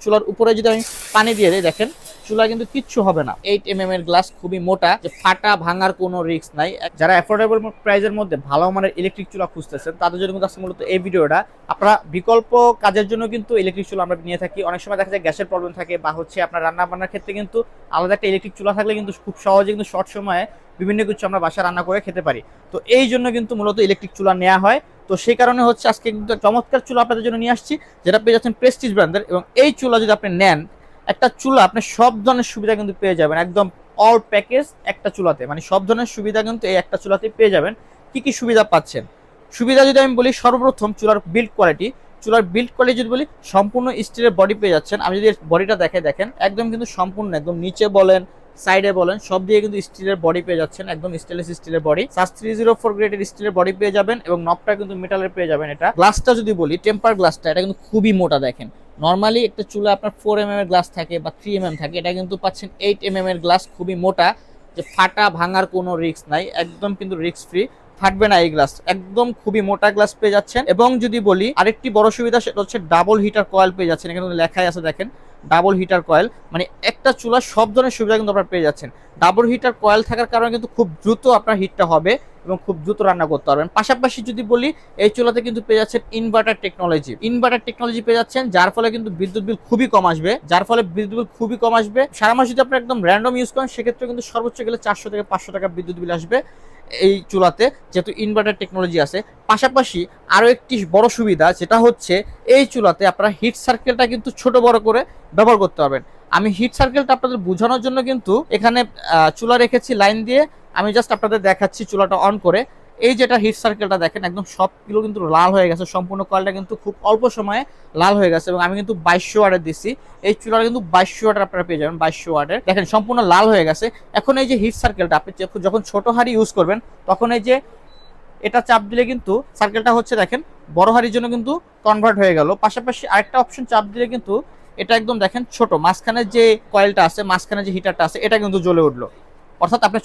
চুলার উপরে যদি আমি পানি দিয়ে দিই, দেখেন চুলা কিন্তু কিচ্ছু হবে না। 8 mm এর গ্লাস, খুবই মোটা, যে ফাটা ভাঙার কোনো রিস্ক নাই। যারা অ্যাফোর্ডেবল প্রাইসের মধ্যে ভালো মানের ইলেকট্রিক চুলা খুঁজতেছেন তাদের জন্য কিন্তু আজকে মূলত এই ভিডিওটা। আপনারা বিকল্প কাজের জন্য কিন্তু ইলেকট্রিক চুলা আমরা নিয়ে থাকি। অনেক সময় দেখা যায় গ্যাসের প্রবলেম থাকে বা আপনার রান্না বান্নার ক্ষেত্রে কিন্তু আলাদা একটা ইলেকট্রিক চুলা থাকলে কিন্তু খুব সহজে কিন্তু শর্ট সময়ে বিভিন্ন কিছু আমরা বাসায় রান্না করে খেতে পারি। তো এই জন্য কিন্তু মূলত ইলেকট্রিক চুলা নেওয়া হয়। তো সেই কারণে হচ্ছে আজকে কিন্তু চমৎকার চুলা আপনাদের জন্য নিয়ে আসছি, যেটা পেয়ে যাচ্ছেন প্রেস্টিজ ব্র্যান্ডের। এবং এই চুলা যদি আপনি নেন, একটা চুলা আপনি সব ধরনের সুবিধা কিন্তু পেয়ে যাবেন একদম অল প্যাকেজ একটা চুলাতে। মানে সব ধরনের সুবিধা কিন্তু এই একটা চুলাতেই পেয়ে যাবেন। কি কি সুবিধা পাচ্ছেন? সুবিধা যদি আমি বলি, সর্বপ্রথম চুলার বিল্ড কোয়ালিটি। চুলার বিল্ড কোয়ালিটি যদি বলি, সম্পূর্ণ স্টিলের বডি পেয়ে যাচ্ছেন। আমি যদি বডিটা দেখেন একদম কিন্তু সম্পূর্ণ, একদম নিচে বলেন সাইডে বলেন সব দিয়ে কিন্তু স্টিলের বডি পেয়ে যাচ্ছেন, একদম স্টেনলেস স্টিলের বডি। সাস 304 গ্রেডের স্টিলের বডি পেয়ে যাবেন এবং নবটা কিন্তু মেটালের পেয়ে যাবেন। এটা গ্লাসটা যদি বলি, টেম্পার গ্লাসটা, এটা কিন্তু খুবই মোটা। দেখেন নর্মালি একটা চুলা আপনার 4 mm এর গ্লাস থাকে বা 3 mm থাকে, এটা কিন্তু পাচ্ছেন 8 mm এর গ্লাস, খুবই মোটা, যে ফাটা ভাঙার কোনো রিস্ক নাই, একদম কিন্তু রিস্ক ফ্রি, ফাটবে না এই গ্লাস। একদম খুবই মোটা গ্লাস পেয়ে যাচ্ছেন। এবং যদি বলি আরেকটি বড় সুবিধা, সেটা হচ্ছে ডাবল হিটার কয়েল পেয়ে যাচ্ছেন। এখানে লেখাই আছে দেখেন ডাবল হিটার কয়েল, মানে একটা চুলা সব ধরনের সুবিধা কিন্তু আপনারা পেয়ে যাচ্ছেন। ডাবল হিটার কয়েল থাকার কারণে কিন্তু খুব দ্রুত আপনার হিটটা হবে এবং খুব দ্রুত রান্না করতে পারবেন। পাশাপাশি যদি বলি, এই চুলাতে কিন্তু পেয়ে যাচ্ছেন ইনভার্টার টেকনোলজি পেয়ে যাচ্ছেন, যার ফলে কিন্তু বিদ্যুৎ বিল খুবই কম আসবে। সারা মাস যদি আপনি একদম র্যান্ডম ইউজ করেন, সেক্ষেত্রে কিন্তু সর্বোচ্চ গেলে 400 থেকে 500 টাকা বিদ্যুৎ বিল আসবে এই চুলাতে, যেহেতু ইনভার্টার টেকনোলজি আছে। পাশাপাশি আরও একটি বড় সুবিধা, যেটা হচ্ছে এই চুলাতে আপনারা হিট সার্কেলটা কিন্তু ছোট বড় করে ব্যবহার করতে পারবেন। আমি হিট সার্কেলটা আপনাদের বোঝানোর জন্য কিন্তু এখানে চুলা রেখেছি লাইন দিয়ে। আমি জাস্ট আপনাদের দেখাচ্ছি চুলাটা অন করে। এই যেটা হিট সার্কেলটা দেখেন একদম সবগুলো কিন্তু লাল হয়ে গেছে, সম্পূর্ণ কয়েলটা কিন্তু খুব অল্প সময়ে লাল হয়ে গেছে। এবং আমি কিন্তু 2200 ওয়াটের দিচ্ছি, এই চুলাটা কিন্তু 2200 ওয়াটের আপনারা পেয়ে যাবেন, 2200 ওয়াটের। দেখেন সম্পূর্ণ লাল হয়ে গেছে। এখন এই যে হিট সার্কেলটা আপনি যখন ছোট হাঁড়ি ইউজ করবেন, তখন এই যে এটা চাপ দিলে কিন্তু সার্কেলটা হচ্ছে দেখেন বড় হাঁড়ির জন্য কিন্তু কনভার্ট হয়ে গেল। পাশাপাশি আরেকটা অপশন চাপ দিলে কিন্তু এটা একদম দেখেন ছোট, মাঝখানে যে কয়েলটা আছে, মাঝখানে যে হিটারটা আছে, এটা কিন্তু জ্বলে উঠলো। অর্থাৎ আপনি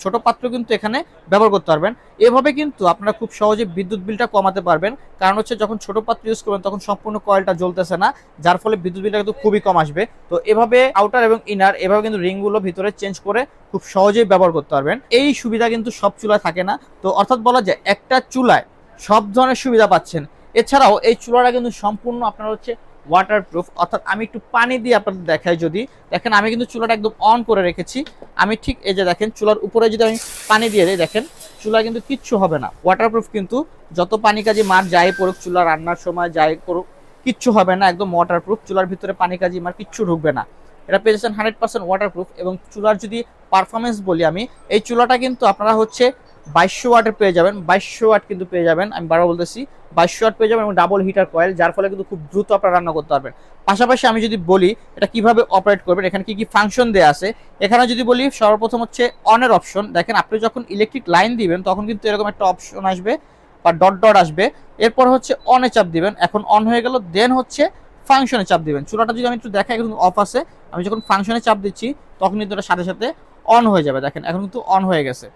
ছোট পাত্র কিন্তু এখানে ব্যবহার করতে পারবেন। এভাবে কিন্তু আপনারা খুব সহজে বিদ্যুৎ বিলটা কমাতে পারবেন। কারণ হচ্ছে যখন ছোট পাত্র ইউজ করবেন তখন সম্পূর্ণ কয়েলটা জ্বলতেছে না, যার ফলে বিদ্যুৎ বিলটা কিন্তু খুবই কম আসবে। তো এভাবে আউটার এবং ইনার এভাবে কিন্তু রিংগুলো ভিতরে চেঞ্জ করে খুব সহজেই ব্যবহার করতে পারবেন। এই সুবিধা কিন্তু সব চুলায় থাকে না। তো অর্থাৎ বলা যায় একটা চুলায় সব ধরনের সুবিধা পাচ্ছেন। এছাড়াও এই চুলাটা কিন্তু সম্পূর্ণ আপনার হচ্ছে ওয়াটারপ্রুফ। অর্থাৎ আমি একটু পানি দিয়ে আপনাদের দেখাই, যদি দেখেন আমি কিন্তু চুলাটা একদম অন করে রেখেছি। আমি ঠিক এই যে দেখেন চুলার উপরে যদি আমি পানি দিয়ে দিই, দেখেন চুলা কিন্তু কিচ্ছু হবে না, ওয়াটারপ্রুফ। কিন্তু যত পানি কাজি মার যাই পড়ুক, চুলা রান্নার সময় যাই করুক, কিচ্ছু হবে না, একদম ওয়াটারপ্রুফ। চুলার ভিতরে পানি কাজি মার কিচ্ছু ঢুকবে না। এটা পেয়ে যাচ্ছেন 100% ওয়াটারপ্রুফ। এবং চুলার যদি পারফরমেন্স বলি, আমি এই চুলাটা কিন্তু আপনারা হচ্ছে 2200 ওয়াটের পেয়ে যাবেন, 2200 ওয়াট কিন্তু পেয়ে যাবেন। আমি বারবার বলতেছি 2200 ওয়াট পেয়ে যাবেন এবং ডাবল হিটার কয়েল, যার ফলে কিন্তু খুব দ্রুত আপনারা রান্না করতে পারবেন। পাশাপাশি আমি যদি বলি এটা কিভাবে অপারেট করবেন, এখানে কি কি ফাংশন দেওয়া আছে, এখানে যদি বলি সর্বপ্রথম হচ্ছে অনের অপশন। দেখেন আপনি যখন ইলেকট্রিক লাইন দিবেন তখন কিন্তু এরকম একটা অপশন আসবে বা ডট ডট আসবে। এরপর হচ্ছে অনে চাপ দিবেন, এখন অন হয়ে গেল। দেন হচ্ছে ফাংশনে চাপ দিবেন। চুলাটা যদি আমি একটু দেখাই, এখন অফ আছে। আমি যখন ফাংশনে চাপ দিচ্ছি তখন কিন্তু এটা সাথে সাথে অন হয়ে যাবে। দেখেন এখন কিন্তু অন হয়ে গেছে।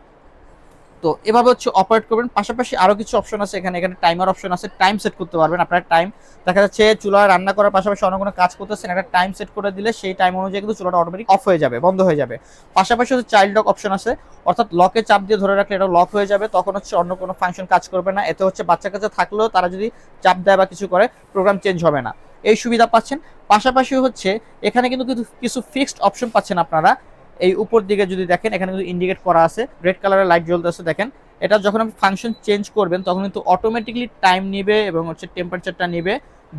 তো এভাবে হচ্ছে অপারেট করবেন। পাশাপাশি আরও কিছু অপশন আছে, এখানে টাইমার অপশন আছে, টাইম সেট করতে পারবেন। আপনার টাইম দেখা যাচ্ছে চুলা রান্না করার পাশাপাশি অন্য কোনো কাজ করতেছেন, একটা টাইম সেট করে দিলে সেই টাইম অনুযায়ী কিন্তু চুলাটা অটোমেটিক অফ হয়ে যাবে, বন্ধ হয়ে যাবে। পাশাপাশি হচ্ছে চাইল্ড লক অপশন আছে, অর্থাৎ লকে চাপ দিয়ে ধরে রাখলে এটা লক হয়ে যাবে, তখন হচ্ছে অন্য কোনো ফাংশন কাজ করবে না। এতে হচ্ছে বাচ্চা কাছে থাকলেও তারা যদি চাপ দেয় বা কিছু করে, প্রোগ্রাম চেঞ্জ হবে না, এই সুবিধা পাচ্ছেন। পাশাপাশি হচ্ছে এখানে কিন্তু কিছু ফিক্সড অপশন পাচ্ছেন আপনারা। এই উপর দিকে যদি দেখেন, এখানে কিন্তু ইন্ডিকেট করা আছে, রেড কালারের লাইট জ্বলতেছে। দেখেন এটা যখন আপনি ফাংশন চেঞ্জ করবেন তখন কিন্তু অটোমেটিকলি টাইম নেবে এবং হচ্ছে টেম্পারেচারটা নেবে।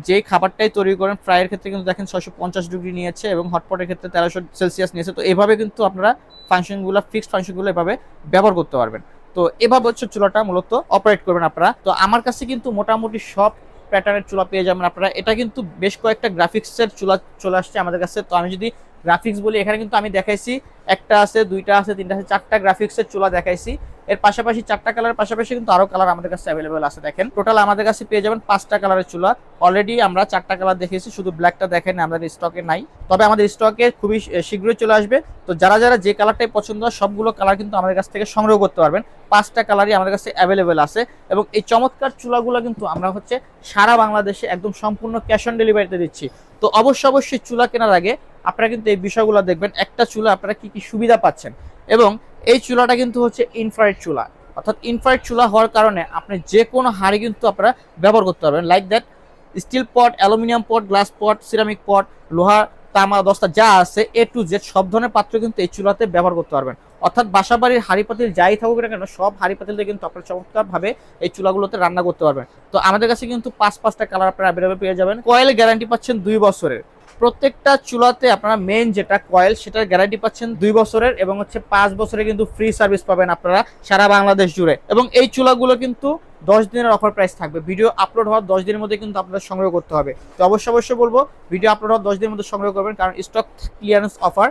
যে খাবারটাই তৈরি করেন, ফ্রাইয়ের ক্ষেত্রে কিন্তু দেখেন 650 ডিগ্রি নিয়েছে এবং হটপটের ক্ষেত্রে 1300 সেলসিয়াস নিয়েছে। তো এভাবে কিন্তু আপনারা ফাংশনগুলো, ফিক্সড ফাংশনগুলো এভাবে ব্যবহার করতে পারবেন। তো এভাবে হচ্ছে চুলাটা মূলত অপারেট করবেন আপনারা। তো আমার কাছে কিন্তু মোটামুটি সব প্যাটার্নের চুলা পেয়ে যাবেন আপনারা। এটা কিন্তু বেশ কয়েকটা গ্রাফিক্সের চুলা চলে আসছে আমাদের কাছে। তো আমি যদি গ্রাফিক্স বলি, এখানে কিন্তু আমি দেখাইছি একটা আছে, দুইটা আছে, তিনটা আছে, 4টা গ্রাফিক্সের চুলা দেখাইছি। এর পাশাপাশি 4টা কালারের পাশাপাশি কিন্তু আরো কালার আমাদের কাছে অ্যাভেলেবল আছে। দেখেন টোটাল আমাদের কাছে পেয়ে যাবেন 5টা কালারের চুলা। অলরেডি আমরা 4টা কালার দেখিয়েছি, শুধু ব্ল্যাকটা দেখেন আমাদের স্টকে নাই, তবে আমাদের স্টকে খুবই শীঘ্রই চলে আসবে। তো যারা যারা যে কালারটাই পছন্দ হয় সবগুলো কালার কিন্তু আমাদের কাছ থেকে সংগ্রহ করতে পারবেন। 5টা কালারই আমাদের কাছে অ্যাভেলেবেল আছে এবং এই চমৎকার চুলাগুলো কিন্তু আমরা হচ্ছে সারা বাংলাদেশে একদম সম্পূর্ণ ক্যাশ অন ডেলিভারিতে দিচ্ছি। তো অবশ্যই চুলা কেনার আগে আপনারা কিন্তু এই বিষয়গুলো দেখবেন, একটা চুলা আপনারা কি কি সুবিধা পাচ্ছেন। এবং এই চুলাটা কিন্তু হচ্ছে ইনফ্রারেড চুলা, অর্থাৎ ইনফ্রারেড চুলা হওয়ার কারণে আপনি যে কোনো হাঁড়ি কিন্তু আপনারা ব্যবহার করতে পারবেন, like that steel pot, aluminium pot, glass pot, ceramic pot, লোহা, তামা, দস্তা যা আছে এ টু জেড সব ধরনের পাত্র কিন্তু এই চুলাতে ব্যবহার করতে পারবেন। অর্থাৎ বাসাবাড়ির হাঁড়ি পাতিল যাই থাকুক না কেন সব হাঁড়ি পাতিল দিয়ে কিন্তু আপনারা চমৎকারভাবে এই চুলাগুলোতে রান্না করতে পারবেন। তো আমাদের কাছে কিন্তু 5টা কালার আপনারা অ্যাভেলেবল পেয়ে যাবেন। কয়েল গ্যারান্টি পাচ্ছেন 2 বছরের। প্রত্যেকটা চুলাতে আপনারা মেইন যেটা কয়েল সেটার গ্যারান্টি পাচ্ছেন 2 বছরের এবং হচ্ছে 5 বছরের কিন্তু ফ্রি সার্ভিস পাবেন আপনারা সারা বাংলাদেশ জুড়ে। এবং এই চুলাগুলো কিন্তু 10 দিনের অফার প্রাইস থাকবে। ভিডিও আপলোড হওয়ার 10 দিনের মধ্যে কিন্তু আপনাদের সংগ্রহ করতে হবে। তো অবশ্যই বলবো ভিডিও আপলোড হওয়ার 10 দিনের মধ্যে সংগ্রহ করবেন, কারণ স্টক ক্লিয়ারেন্স অফার,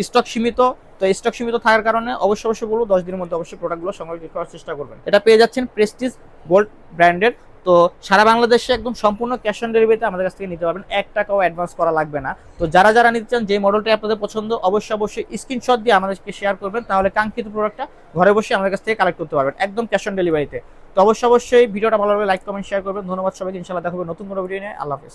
স্টক সীমিত। তো স্টক সীমিত থাকার কারণে অবশ্যই বলবো 10 দিনের মধ্যে অবশ্যই প্রোডাক্টগুলো সংগ্রহ করার চেষ্টা করবেন। এটা পেয়ে যাচ্ছেন প্রেস্টিজ গোল্ড ব্র্যান্ডের। তো সারা বাংলাদেশে একদম সম্পূর্ণ ক্যাশ অন ডেলিভারিতে আমাদের কাছ থেকে নিতে পারবেন, 1 টাকাও অ্যাডভান্স করা লাগবে না। তো যারা যারা নিতে চান, যে মডেলটা আপনাদের পছন্দ অবশ্যই স্ক্রিনশট দিয়ে আমাদেরকে শেয়ার করবেন, তাহলে কাঙ্ক্ষিত প্রোডাক্টটা ঘরে বসে আমাদের কাছ থেকে কালেক্ট করতে পারবেন একদম ক্যাশ অন ডেলিভারিতে। তো অবশ্যই ভিডিওটা ভালো লাগলে লাইক কমেন্ট শেয়ার করবেন। ধন্যবাদ সবাইকে, ইনশাআল্লাহ দেখা হবে নতুন কোনো ভিডিও নিয়ে। আল্লাহ হাফেজ।